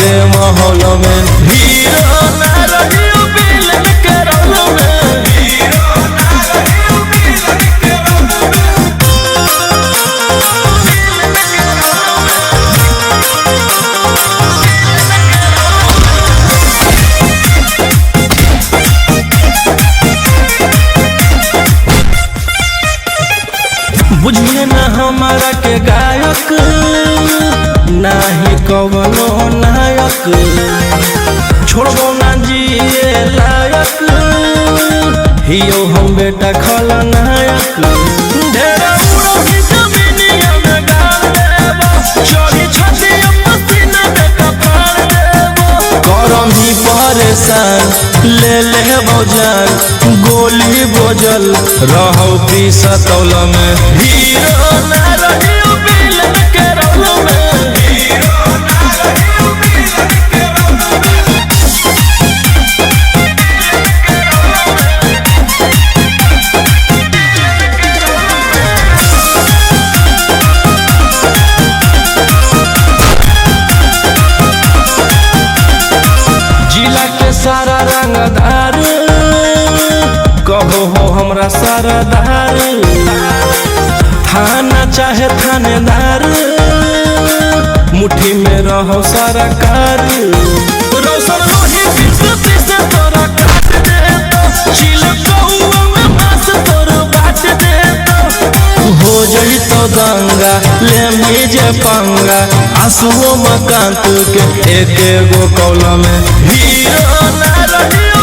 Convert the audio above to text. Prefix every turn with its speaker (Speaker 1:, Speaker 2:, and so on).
Speaker 1: तोहरे माहौल में हीरो ना रहियो विलन के रोल में हीरो ना रहियो विलन के रोल में। बुझिए ना हमारा के गायक नाही कवनो नायक छोड़बो ना जिए लायक हियो हम बेटा खलनायक ढेरा उड़ो ही जमीनिया में गाड़ देबो चोरी छतिया पसीना में कपाड़ देबो करम ही परेशान ले लेबो जान गोली बोझल रहो पीसतौल में हीरो ना रहियो विलन के रोल में सारा रंगदार कहो हो हमरा सरदार थाना चाहे थानेदार मुट्ठी में रहो सरकार रोशन रोही विश्व से तोरा काट देतो चिल कौआ में मांस तोर बांट देतो हो जही तो दंगा ले मीजे पंगा आंसुओं मकांत के एक एगो कौल में हीरो ना रहियो